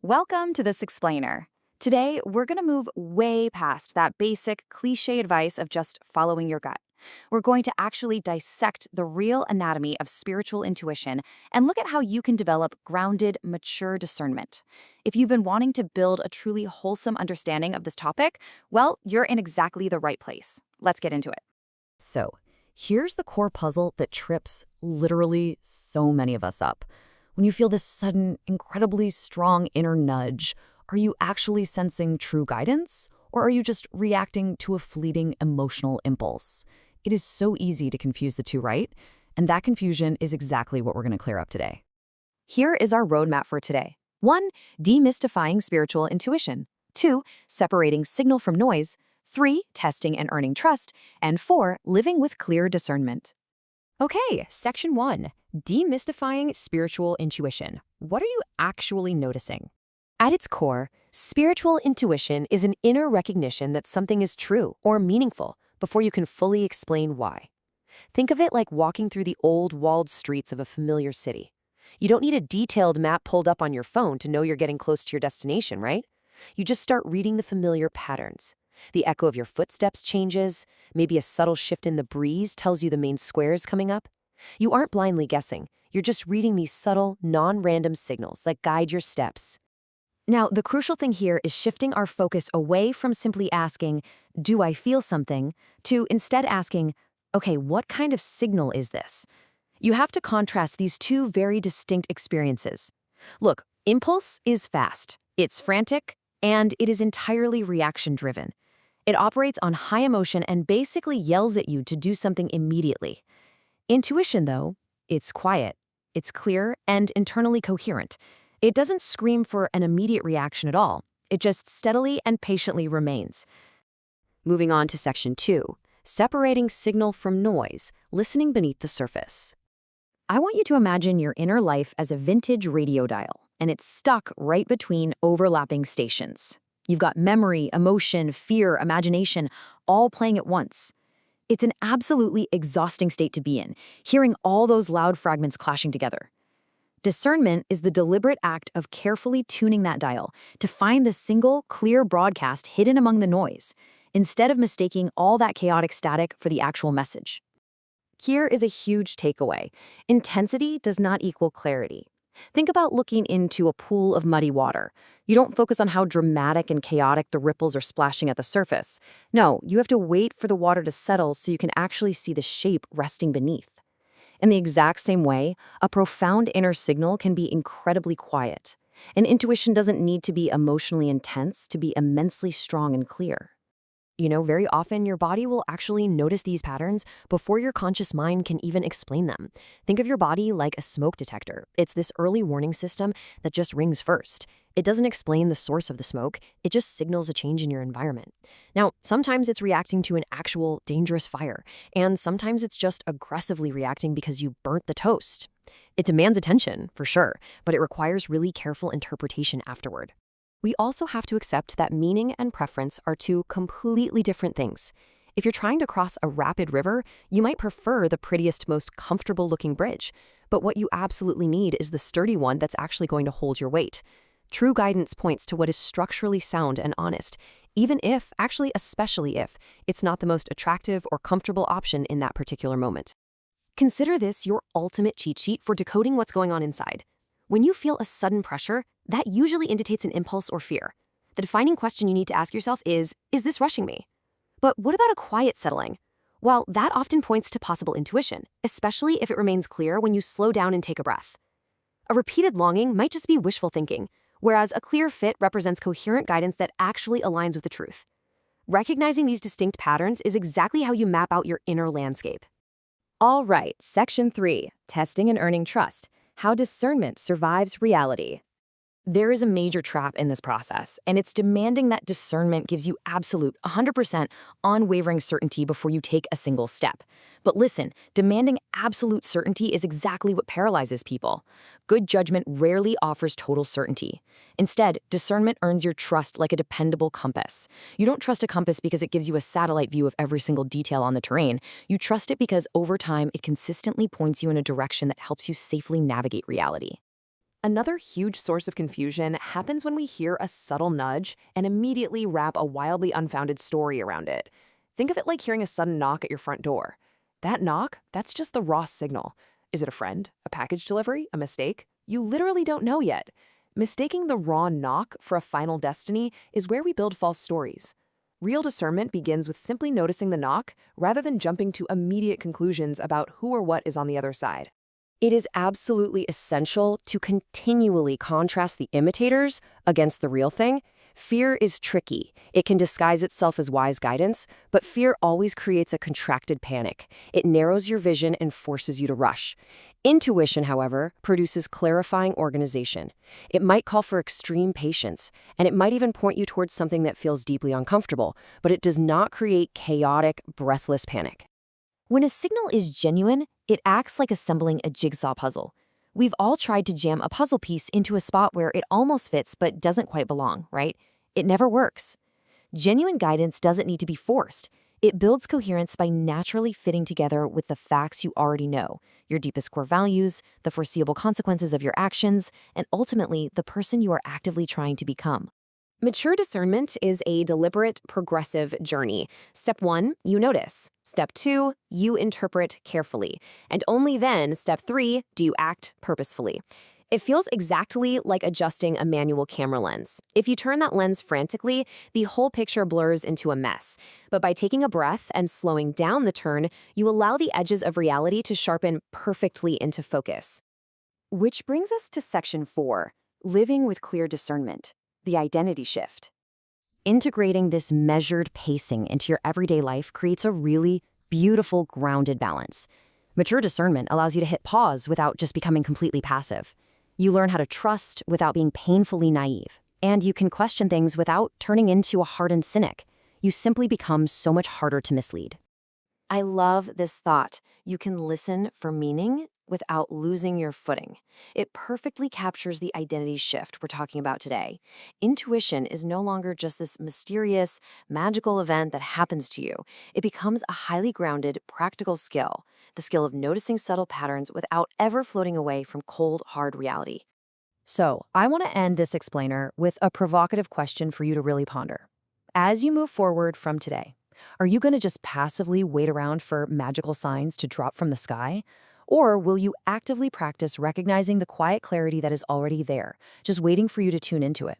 Welcome to this explainer. Today, we're going to move way past that basic cliche advice of just following your gut. We're going to actually dissect the real anatomy of spiritual intuition and look at how you can develop grounded, mature discernment. If you've been wanting to build a truly wholesome understanding of this topic, well, you're in exactly the right place. Let's get into it. So, here's the core puzzle that trips literally so many of us up. When you feel this sudden, incredibly strong inner nudge, are you actually sensing true guidance, or are you just reacting to a fleeting emotional impulse? It is so easy to confuse the two, right? And that confusion is exactly what we're going to clear up today. Here is our roadmap for today. 1. Demystifying spiritual intuition. 2. Separating signal from noise. 3. Testing and earning trust. And 4. Living with clear discernment. Okay, Section 1, Demystifying Spiritual Intuition. What are you actually noticing? At its core, spiritual intuition is an inner recognition that something is true or meaningful before you can fully explain why. Think of it like walking through the old walled streets of a familiar city. You don't need a detailed map pulled up on your phone to know you're getting close to your destination, right? You just start reading the familiar patterns. The echo of your footsteps changes, maybe a subtle shift in the breeze tells you the main square is coming up. You aren't blindly guessing, you're just reading these subtle, non-random signals that guide your steps. Now, the crucial thing here is shifting our focus away from simply asking, do I feel something, to instead asking, okay, what kind of signal is this? You have to contrast these two very distinct experiences. Look, impulse is fast, it's frantic, and it is entirely reaction-driven. It operates on high emotion and basically yells at you to do something immediately. Intuition, though, it's quiet, it's clear, and internally coherent. It doesn't scream for an immediate reaction at all. It just steadily and patiently remains. Moving on to Section 2, Separating Signal from Noise, Listening Beneath the Surface. I want you to imagine your inner life as a vintage radio dial, and it's stuck right between overlapping stations. You've got memory, emotion, fear, imagination, all playing at once. It's an absolutely exhausting state to be in, hearing all those loud fragments clashing together. Discernment is the deliberate act of carefully tuning that dial to find the single, clear broadcast hidden among the noise, instead of mistaking all that chaotic static for the actual message. Here is a huge takeaway. Intensity does not equal clarity. Think about looking into a pool of muddy water. You don't focus on how dramatic and chaotic the ripples are splashing at the surface. No, you have to wait for the water to settle so you can actually see the shape resting beneath. In the exact same way, a profound inner signal can be incredibly quiet. And intuition doesn't need to be emotionally intense to be immensely strong and clear. Very often your body will actually notice these patterns before your conscious mind can even explain them. Think of your body like a smoke detector. It's this early warning system that just rings first. It doesn't explain the source of the smoke, it just signals a change in your environment. Now, sometimes it's reacting to an actual dangerous fire, and sometimes it's just aggressively reacting because you burnt the toast. It demands attention, for sure, but it requires really careful interpretation afterward. We also have to accept that meaning and preference are two completely different things. If you're trying to cross a rapid river, you might prefer the prettiest, most comfortable-looking bridge, but what you absolutely need is the sturdy one that's actually going to hold your weight. True guidance points to what is structurally sound and honest, even if, actually especially if, it's not the most attractive or comfortable option in that particular moment. Consider this your ultimate cheat sheet for decoding what's going on inside. When you feel a sudden pressure, that usually indicates an impulse or fear. The defining question you need to ask yourself is this rushing me? But what about a quiet settling? Well, that often points to possible intuition, especially if it remains clear when you slow down and take a breath. A repeated longing might just be wishful thinking, whereas a clear fit represents coherent guidance that actually aligns with the truth. Recognizing these distinct patterns is exactly how you map out your inner landscape. All right, Section 3, Testing and Earning Trust, How Discernment Survives Reality. There is a major trap in this process, and it's demanding that discernment gives you absolute, 100% unwavering certainty before you take a single step. But listen, demanding absolute certainty is exactly what paralyzes people. Good judgment rarely offers total certainty. Instead, discernment earns your trust like a dependable compass. You don't trust a compass because it gives you a satellite view of every single detail on the terrain. You trust it because over time, it consistently points you in a direction that helps you safely navigate reality. Another huge source of confusion happens when we hear a subtle nudge and immediately wrap a wildly unfounded story around it. Think of it like hearing a sudden knock at your front door. That knock, that's just the raw signal. Is it a friend, a package delivery, a mistake? You literally don't know yet. Mistaking the raw knock for a final destiny is where we build false stories. Real discernment begins with simply noticing the knock rather than jumping to immediate conclusions about who or what is on the other side. It is absolutely essential to continually contrast the imitators against the real thing. Fear is tricky. It can disguise itself as wise guidance, but fear always creates a contracted panic. It narrows your vision and forces you to rush. Intuition, however, produces clarifying organization. It might call for extreme patience, and it might even point you towards something that feels deeply uncomfortable, but it does not create chaotic, breathless panic. When a signal is genuine, it acts like assembling a jigsaw puzzle. We've all tried to jam a puzzle piece into a spot where it almost fits but doesn't quite belong, right? It never works. Genuine guidance doesn't need to be forced. It builds coherence by naturally fitting together with the facts you already know, your deepest core values, the foreseeable consequences of your actions, and ultimately the person you are actively trying to become. Mature discernment is a deliberate, progressive journey. Step 1, you notice. Step 2, you interpret carefully. And only then, step 3, do you act purposefully. It feels exactly like adjusting a manual camera lens. If you turn that lens frantically, the whole picture blurs into a mess. But by taking a breath and slowing down the turn, you allow the edges of reality to sharpen perfectly into focus. Which brings us to section 4, living with clear discernment, the identity shift. Integrating this measured pacing into your everyday life creates a really beautiful, grounded balance. Mature discernment allows you to hit pause without just becoming completely passive. You learn how to trust without being painfully naive. And you can question things without turning into a hardened cynic. You simply become so much harder to mislead. I love this thought. You can listen for meaning without losing your footing. It perfectly captures the identity shift we're talking about today. Intuition is no longer just this mysterious, magical event that happens to you. It becomes a highly grounded, practical skill, the skill of noticing subtle patterns without ever floating away from cold, hard reality. So, I want to end this explainer with a provocative question for you to really ponder. As you move forward from today, are you going to just passively wait around for magical signs to drop from the sky? Or will you actively practice recognizing the quiet clarity that is already there, just waiting for you to tune into it?